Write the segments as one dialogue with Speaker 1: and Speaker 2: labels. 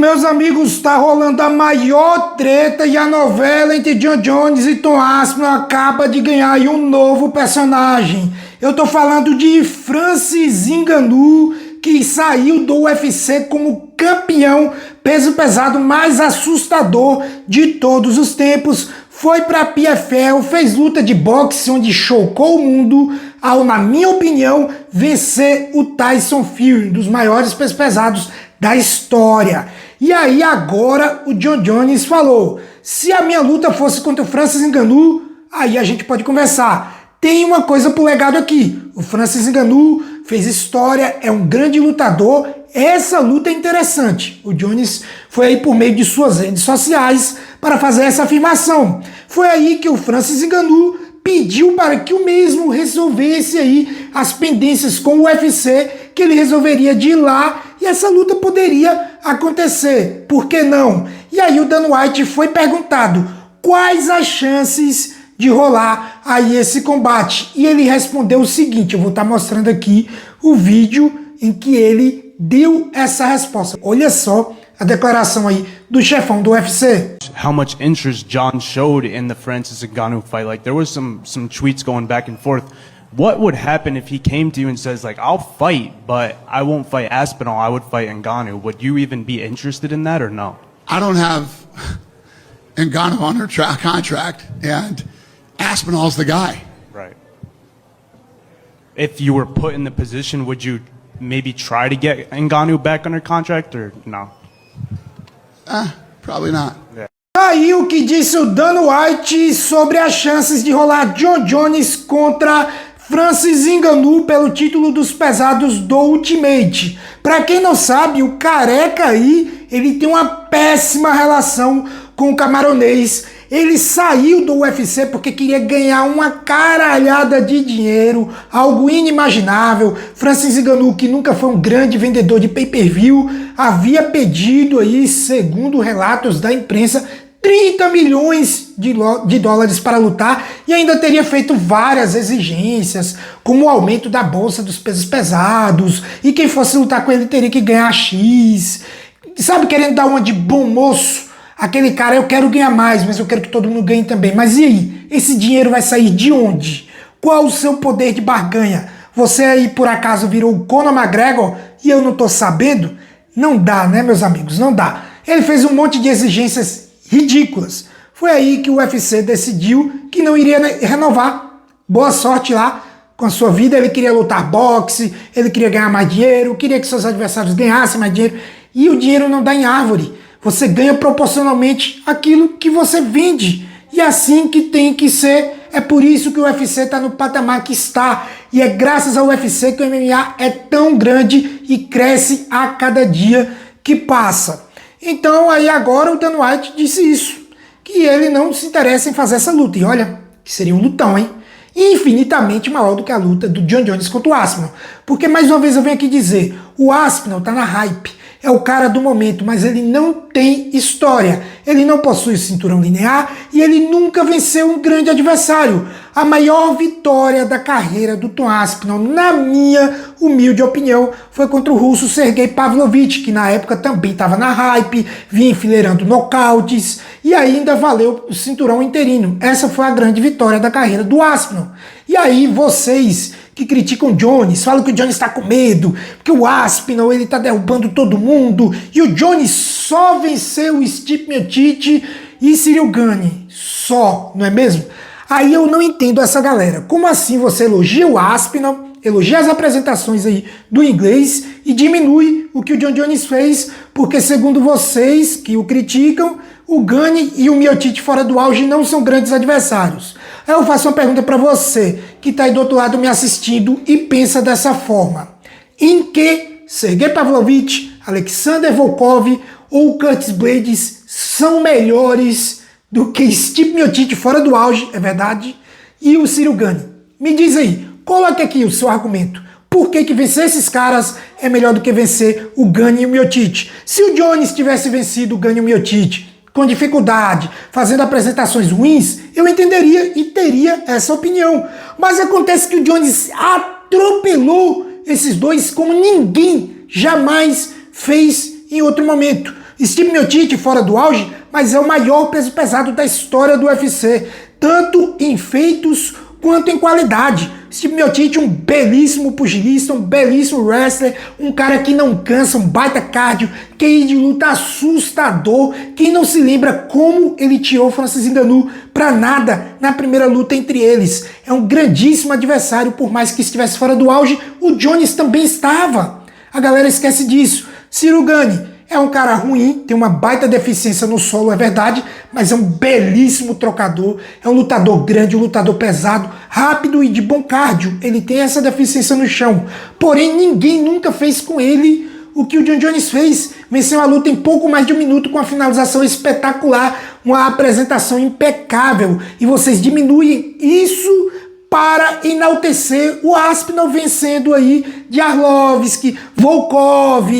Speaker 1: meus amigos, tá rolando a maior treta e a novela entre Jon Jones e Tom Aspinall acaba de ganhar aí um novo personagem. Eu tô falando de Francis Ngannou, que saiu do UFC como campeão peso pesado mais assustador de todos os tempos. Foi pra PFL, fez luta de boxe onde chocou o mundo ao, na minha opinião, vencer o Tyson Fury, um dos maiores pesos pesados da história. E aí agora o Jon Jones falou, se a minha luta fosse contra o Francis Ngannou, aí a gente pode conversar. Tem uma coisa pro legado aqui, o Francis Ngannou fez história, é um grande lutador, essa luta é interessante. O Jones foi aí por meio de suas redes sociais para fazer essa afirmação. Foi aí que o Francis Ngannou pediu para que o mesmo resolvesse aí as pendências com o UFC, que ele resolveria de ir lá e essa luta poderia acontecer. Por que não? E aí o Dan White foi perguntado quais as chances de rolar aí esse combate. E ele respondeu o seguinte, eu vou estar mostrando aqui o vídeo em que ele deu essa resposta. Olha só a declaração aí do chefão do UFC.
Speaker 2: How much interest Jon showed in the Francis Ngannou fight. Like there was some tweets going back and forth. What would happen if he came to you and says like, I'll fight, but I won't fight Aspinall, I would fight Ngannou. Would you even be interested in that or no?
Speaker 3: I don't have Ngannou under contract and Aspinall's the guy.
Speaker 2: Right. If you were put in the position, would you maybe try to get Ngannou back under contract or no?
Speaker 3: Probably not.
Speaker 2: Yeah.
Speaker 1: Aí o que disse o Dan White sobre as chances de rolar Jon Jones contra Francis Ngannou pelo título dos pesados do Ultimate. Pra quem não sabe, o Careca aí, ele tem uma péssima relação com o camaronês. Ele saiu do UFC porque queria ganhar uma caralhada de dinheiro, algo inimaginável. Francis Ngannou, que nunca foi um grande vendedor de pay-per-view, havia pedido aí, segundo relatos da imprensa, 30 milhões de dólares para lutar e ainda teria feito várias exigências, como o aumento da bolsa dos pesos pesados, e quem fosse lutar com ele teria que ganhar X. Sabe, querendo dar uma de bom moço? Aquele cara, eu quero ganhar mais, mas eu quero que todo mundo ganhe também. Mas e aí? Esse dinheiro vai sair de onde? Qual o seu poder de barganha? Você aí, por acaso, virou o Conor McGregor e eu não tô sabendo? Não dá, né, meus amigos? Não dá. Ele fez um monte de exigências ridículas. Foi aí que o UFC decidiu que não iria renovar. Boa sorte lá com a sua vida. Ele queria lutar boxe, ele queria ganhar mais dinheiro, queria que seus adversários ganhassem mais dinheiro. E o dinheiro não dá em árvore. Você ganha proporcionalmente aquilo que você vende. E é assim que tem que ser. É por isso que o UFC está no patamar que está. E é graças ao UFC que o MMA é tão grande e cresce a cada dia que passa. Então aí agora o Dan White disse isso. Que ele não se interessa em fazer essa luta. E olha, que seria um lutão, hein? Infinitamente maior do que a luta do Jon Jones contra o Aspinall. Porque mais uma vez eu venho aqui dizer, o Aspinall tá na hype. É o cara do momento, mas ele não tem história. Ele não possui cinturão linear e ele nunca venceu um grande adversário. A maior vitória da carreira do Tom Aspinall, na minha humilde opinião, foi contra o russo Sergei Pavlovich, que na época também estava na hype, vinha enfileirando nocautes e ainda valeu o cinturão interino. Essa foi a grande vitória da carreira do Aspinall. E aí vocês que criticam o Jones, falam que o Jones está com medo, porque o Aspinall ele está derrubando todo mundo, e o Jones só venceu o Stipe Miocic e Ciryl Gane, só, não é mesmo? Aí eu não entendo essa galera, como assim você elogia o Aspinall, elogia as apresentações aí do inglês e diminui o que o Jon Jones fez, porque segundo vocês que o criticam, o Gane e o Miocic fora do auge não são grandes adversários. Aí eu faço uma pergunta para você, que está aí do outro lado me assistindo e pensa dessa forma. Em que Sergei Pavlovich, Alexander Volkov ou Curtis Blades são melhores do que Stipe Miocic fora do auge, é verdade, e o Ciryl Gane? Me diz aí, coloque aqui o seu argumento. Por que vencer esses caras é melhor do que vencer o Gane e o Miocic? Se o Jones tivesse vencido o Gane e o Miocic com dificuldade, fazendo apresentações ruins, eu entenderia e teria essa opinião. Mas acontece que o Jones atropelou esses dois como ninguém jamais fez em outro momento. Steve Miocic fora do auge, mas é o maior peso pesado da história do UFC, tanto em feitos quanto em qualidade. Steve Miocic, um belíssimo pugilista, um belíssimo wrestler, um cara que não cansa, um baita cardio, QI de luta assustador. Quem não se lembra como ele tirou Francis Ngannou pra nada na primeira luta entre eles? É um grandíssimo adversário, por mais que estivesse fora do auge, o Jones também estava. A galera esquece disso. Cyril Gane é um cara ruim, tem uma baita deficiência no solo, é verdade, mas é um belíssimo trocador, é um lutador grande, um lutador pesado, rápido e de bom cardio. Ele tem essa deficiência no chão, porém ninguém nunca fez com ele o que o Jon Jones fez. Venceu a luta em pouco mais de um minuto com uma finalização espetacular, uma apresentação impecável, e vocês diminuem isso para enaltecer o Aspinall vencendo aí de Arlovski, Volkov,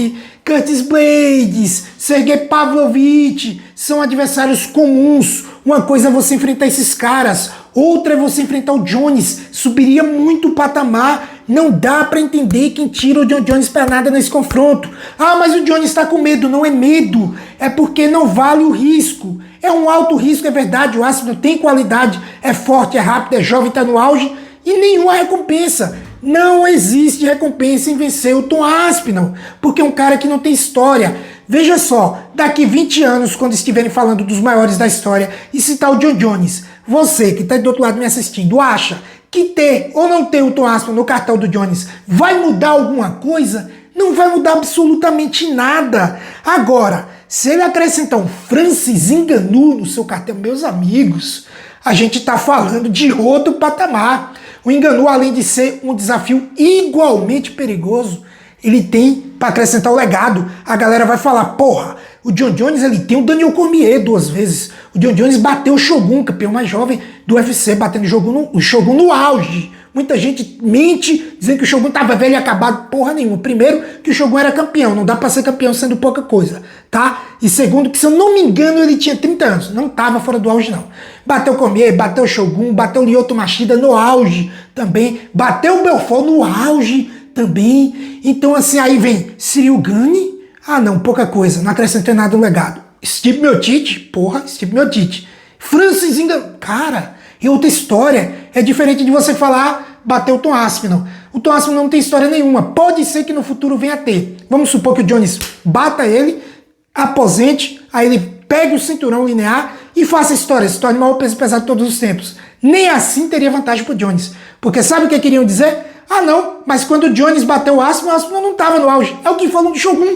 Speaker 1: Curtis Blades, Sergey Pavlovich. São adversários comuns. Uma coisa é você enfrentar esses caras, outra é você enfrentar o Jones. Subiria muito o patamar. Não dá pra entender quem tira o Jon Jones pra nada nesse confronto. Ah, mas o Jones tá com medo. Não é medo, é porque não vale o risco. É um alto risco, é verdade. O Aspinall tem qualidade, é forte, é rápido, é jovem, tá no auge, e nenhuma recompensa. Não existe recompensa em vencer o Tom Aspinall, porque é um cara que não tem história. Veja só, daqui 20 anos, quando estiverem falando dos maiores da história e citar o Jon Jones, você que está do outro lado me assistindo, acha que ter ou não ter o Tom Aspinall no cartel do Jones vai mudar alguma coisa? Não vai mudar absolutamente nada. Agora, se ele acrescentar um Francis Ngannou no seu cartel, meus amigos, a gente está falando de outro patamar. O Ngannou, além de ser um desafio igualmente perigoso, ele tem para acrescentar o legado. A galera vai falar, porra, o Jon Jones ele tem o Daniel Cormier 2 vezes. O Jon Jones bateu o Shogun, campeão mais jovem do UFC, batendo o Shogun no auge. Muita gente mente dizendo que o Shogun tava velho e acabado. Porra nenhuma. Primeiro, que o Shogun era campeão. Não dá pra ser campeão sendo pouca coisa, tá? E segundo, que se eu não me engano, ele tinha 30 anos. Não tava fora do auge, não. Bateu o Cormier, bateu o Shogun, bateu o Lyoto Machida no auge também. Bateu o Belfort no auge também. Então, assim, aí vem Cyril Gane. Ah, não, pouca coisa. Não acrescentou nada no legado. Steve Miocic. Porra, Steve Miocic. Francis Ngannou. Cara, é outra história. É diferente de você falar, bateu o Tom Aspinall. O Tom Aspinall não tem história nenhuma. Pode ser que no futuro venha a ter. Vamos supor que o Jones bata ele, aposente, aí ele pegue o cinturão linear e faça história, se torne o maior peso pesado de todos os tempos. Nem assim teria vantagem pro Jones. Porque sabe o que queriam dizer? Ah não, mas quando o Jones bateu o Aspinall não estava no auge. É o que falam do Shogun.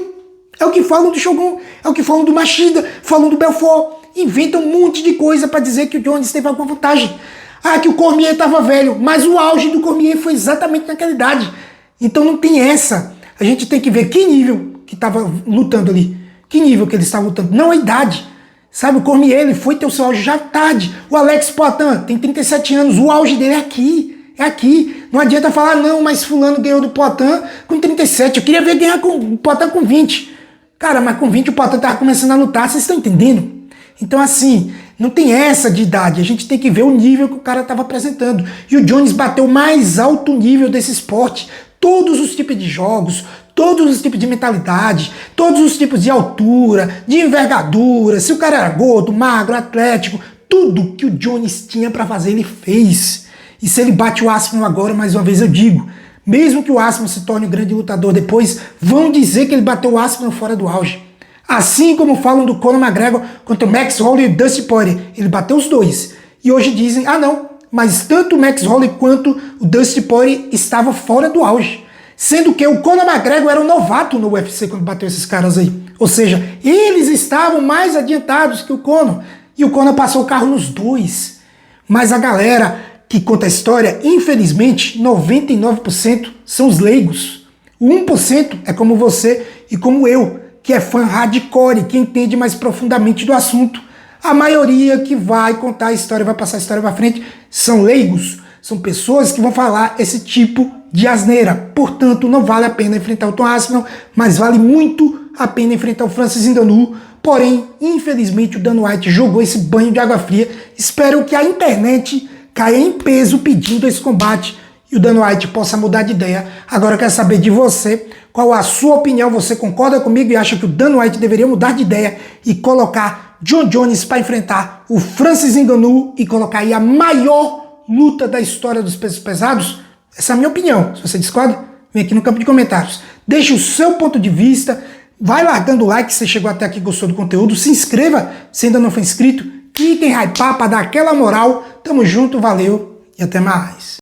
Speaker 1: É o que falam do Shogun. É o que falam do Machida, falam do Belfort. Inventam um monte de coisa para dizer que o Jones teve alguma vantagem. Ah, que o Cormier estava velho, mas o auge do Cormier foi exatamente naquela idade. Então não tem essa. A gente tem que ver que nível que estava lutando ali. Que nível que ele estava lutando. Não a idade. Sabe, o Cormier ele foi ter o seu auge já tarde. O Alex Poitin tem 37 anos. O auge dele é aqui. É aqui. Não adianta falar, não, mas fulano ganhou do Poitin com 37. Eu queria ver ganhar com o Poitin com 20. Cara, mas com 20 o Poitin estava começando a lutar. Vocês estão entendendo? Então, assim, não tem essa de idade. A gente tem que ver o nível que o cara estava apresentando. E o Jones bateu o mais alto nível desse esporte. Todos os tipos de jogos, todos os tipos de mentalidade, todos os tipos de altura, de envergadura, se o cara era gordo, magro, atlético, tudo que o Jones tinha para fazer, ele fez. E se ele bate o Aspinall agora, mais uma vez eu digo, mesmo que o Aspinall se torne um grande lutador depois, vão dizer que ele bateu o Aspinall fora do auge. Assim como falam do Conor McGregor contra o Max Holloway e o Dusty Poirier. Ele bateu os dois. E hoje dizem, ah não, mas tanto o Max Holloway quanto o Dusty Poirier estavam fora do auge. Sendo que o Conor McGregor era um novato no UFC quando bateu esses caras aí. Ou seja, eles estavam mais adiantados que o Conor. E o Conor passou o carro nos dois. Mas a galera que conta a história, infelizmente, 99% são os leigos. O 1% é como você e como eu, que é fã hardcore, que entende mais profundamente do assunto. A maioria que vai contar a história, vai passar a história para frente, são leigos. São pessoas que vão falar esse tipo de asneira. Portanto, não vale a pena enfrentar o Tom Aspinall, mas vale muito a pena enfrentar o Francis Ngannou. Porém, infelizmente, o Dana White jogou esse banho de água fria. Espero que a internet caia em peso pedindo esse combate. e o Dan White possa mudar de ideia. Agora eu quero saber de você, qual a sua opinião, você concorda comigo e acha que o Dan White deveria mudar de ideia e colocar Jon Jones para enfrentar o Francis Ngannou e colocar aí a maior luta da história dos pesos pesados? Essa é a minha opinião. Se você discorda, vem aqui no campo de comentários. Deixe o seu ponto de vista, vai largando o like se você chegou até aqui e gostou do conteúdo, se inscreva se ainda não for inscrito, clique em hypar para dar aquela moral. Tamo junto, valeu e até mais.